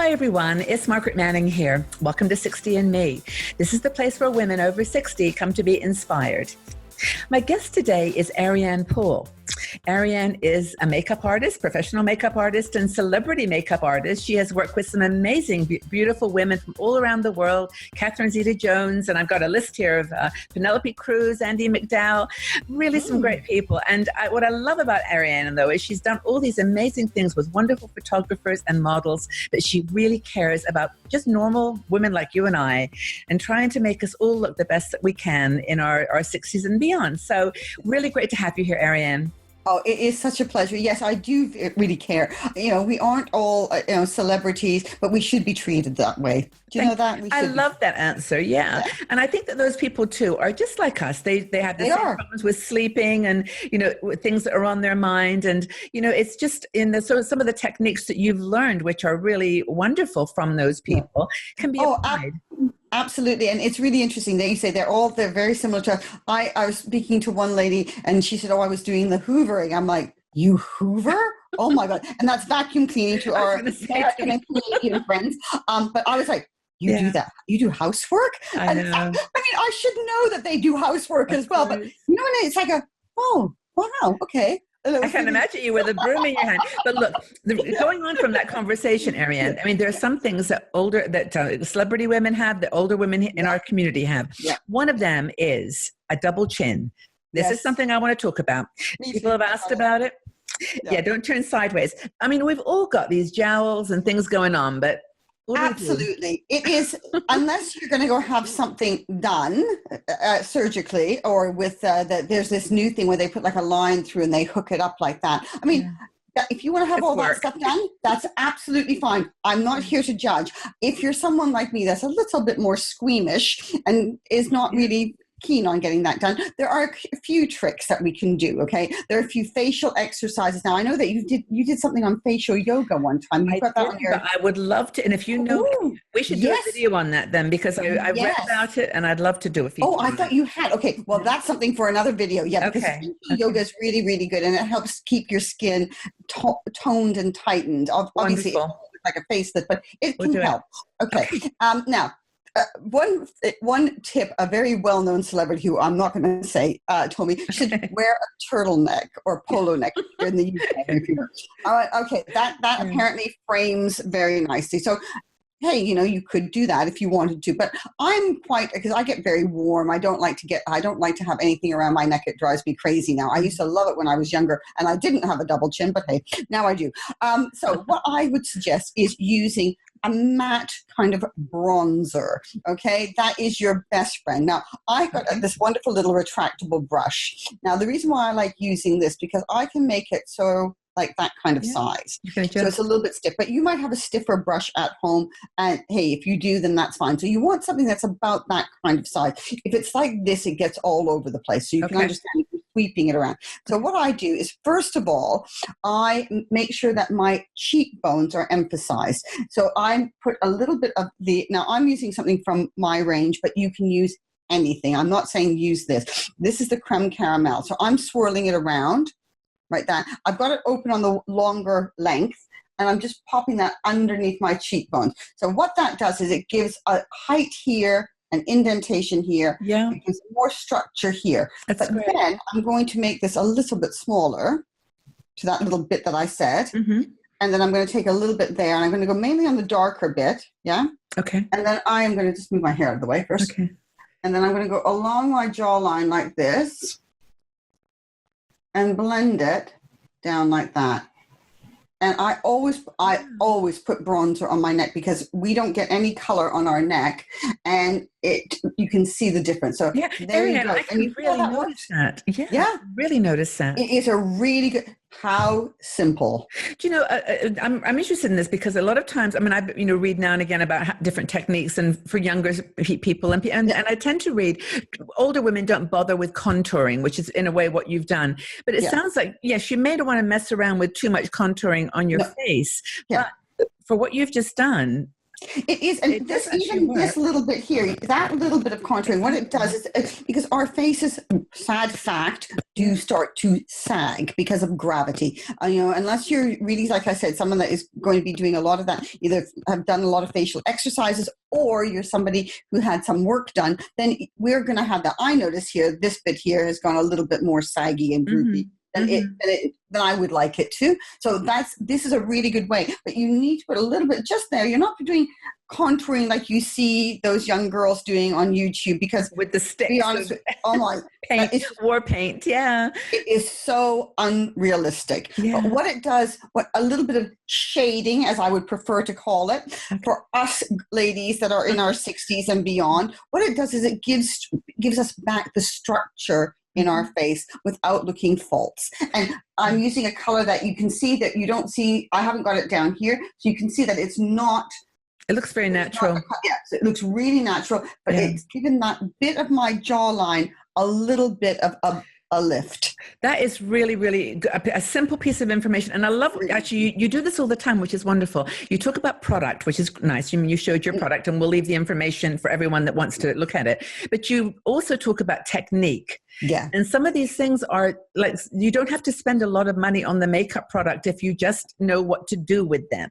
Hi everyone, it's Margaret Manning here. Welcome to 60 and Me. This is the place where women over 60 come to be inspired. My guest today is Ariane Poole. Ariane is a makeup artist, professional makeup artist, and celebrity makeup artist. She has worked with some amazing, beautiful women from all around the world, Catherine Zeta-Jones, and I've got a list here of Penelope Cruz, Andie MacDowell, really some great people. And what I love about Ariane, though, is she's done all these amazing things with wonderful photographers and models, but she really cares about just normal women like you and I, and trying to make us all look the best that we can in our 60s and beyond. So really great to have you here, Ariane. Oh, it is such a pleasure. Yes, I do really care. We aren't all, celebrities, but we should be treated that way. Do you know that? I love that answer. Yeah. And I think that those people too are just like us. They have the same problems with sleeping and, with things that are on their mind. And, it's just so some of the techniques that you've learned, which are really wonderful from those people, can be applied. Absolutely. And it's really interesting that you say they're very similar to us. I was speaking to one lady and she said, I was doing the hoovering. I'm like, you hoover? Oh my God. And that's vacuum cleaning to our American and Canadian friends. But I was like, you do that? You do housework? I know. I should know that they do housework as well. But it's like oh, wow. Okay. I can imagine you with a broom in your hand. But look, going on from that conversation, Ariane, there are some things that celebrity women have, that older women in our community have. Yeah. One of them is a double chin. This is something I want to talk about. People have asked about it. Yeah, don't turn sideways. We've all got these jowls and things going on, but absolutely. It is, unless you're going to go have something done surgically or with there's this new thing where they put like a line through and they hook it up like that. If you want to have all that stuff done, that's absolutely fine. I'm not here to judge. If you're someone like me that's a little bit more squeamish and is not really keen on getting that done, there are a few tricks that we can do. Okay, there are a few facial exercises. Now I know that you did something on facial yoga one time. I would love to, and if we should do a video on that then, because I read about it and I'd love to do a few. Oh, I thought you had. Okay, well that's something for another video. Yeah, because yoga is really, really good, and it helps keep your skin toned and tightened. Obviously, like a facelift, but it can help. Okay. Now. One tip, a very well-known celebrity who I'm not going to say told me should wear a turtleneck or polo neck in the UK. Okay, that apparently frames very nicely. So, hey, you could do that if you wanted to. But because I get very warm. I don't like to have anything around my neck. It drives me crazy now. I used to love it when I was younger, and I didn't have a double chin, but hey, now I do. So what I would suggest is using a matte kind of bronzer, okay? That is your best friend. Now, I've got this wonderful little retractable brush. Now, the reason why I like using this, because I can make it so like that kind of size. So it's a little bit stiff, but you might have a stiffer brush at home. And hey, if you do, then that's fine. So you want something that's about that kind of size. If it's like this, it gets all over the place. So you can understand you're sweeping it around. So what I do is, first of all, I make sure that my cheekbones are emphasized. So I put a little bit of now I'm using something from my range, but you can use anything. I'm not saying use this. This is the creme caramel. So I'm swirling it around. Right there. I've got it open on the longer length, and I'm just popping that underneath my cheekbones. So what that does is it gives a height here, an indentation here. Yeah. It gives more structure here. But then I'm going to make this a little bit smaller to that little bit that I said. Mm-hmm. And then I'm going to take a little bit there, and I'm going to go mainly on the darker bit. Yeah. Okay. And then I am going to just move my hair out of the way first. Okay. And then I'm going to go along my jawline like this. And blend it down like that. And I always put bronzer on my neck because we don't get any color on our neck, and you can see the difference. So there you go. I can really notice that. Yeah, really notice that. It is a really good. How simple. Do you know? I'm interested in this because a lot of times, I read now and again about different techniques, and for younger people, and I tend to read older women don't bother with contouring, which is in a way what you've done. But it sounds like you may not want to mess around with too much contouring on your face. Yeah. But for what you've just done, It is, and this little bit here, that little bit of contouring, what it does is, because our faces, sad fact, do start to sag because of gravity. Unless you're really, like I said, someone that is going to be doing a lot of that, either have done a lot of facial exercises, or you're somebody who had some work done, then we're going to have that. I notice here, this bit here has gone a little bit more saggy and droopy. Than I would like it to. So this is a really good way. But you need to put a little bit just there. You're not doing contouring like you see those young girls doing on YouTube, because with the sticks, to be honest, oh my paint, war paint, yeah, it is so unrealistic. Yeah. But what it does, a little bit of shading, as I would prefer to call it, for us ladies that are in our 60s and beyond, what it does is it gives us back the structure in our face without looking false. And I'm using a color that you can see that you don't see. I haven't got it down here, so you can see that it's not. It looks very natural. Yes, it looks really natural, but it's given that bit of my jawline a little bit of a lift. That is really, really a simple piece of information. And I love, actually, you do this all the time, which is wonderful. You talk about product, which is nice. You showed your product, and we'll leave the information for everyone that wants to look at it. But you also talk about technique. Yeah. And some of these things are like, you don't have to spend a lot of money on the makeup product if you just know what to do with them,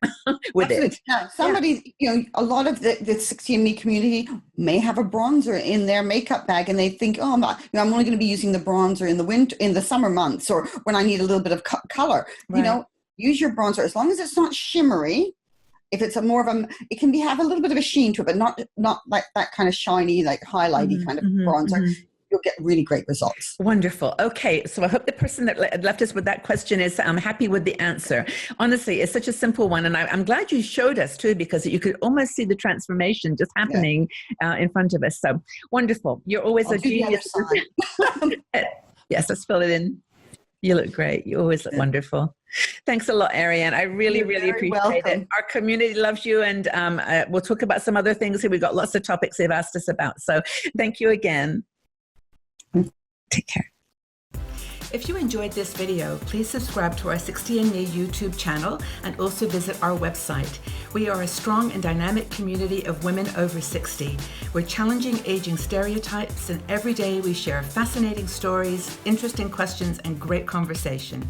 with Absolutely. it. Now, somebody, a lot of the 60andMe community may have a bronzer in their makeup bag, and they think, oh, I'm only going to be using the bronzer in the summer months, or when I need a little bit of color. Right. Use your bronzer as long as it's not shimmery. If it's it can have a little bit of a sheen to it, but not like that kind of shiny, like highlighty kind of bronzer. You'll get really great results. Wonderful. Okay. So I hope the person that left us with that question is happy with the answer. Honestly, it's such a simple one. And I'm glad you showed us too, because you could almost see the transformation just happening in front of us. So wonderful. You're always a genius. Yes, let's fill it in. You look great. You always look wonderful. Thanks a lot, Ariane. I really, really appreciate it. Our community loves you, and we'll talk about some other things here. We've got lots of topics they've asked us about. So thank you again. Take care. If you enjoyed this video, please subscribe to our 60andMe YouTube channel and also visit our website. We are a strong and dynamic community of women over 60. We're challenging aging stereotypes, and every day we share fascinating stories, interesting questions, and great conversation.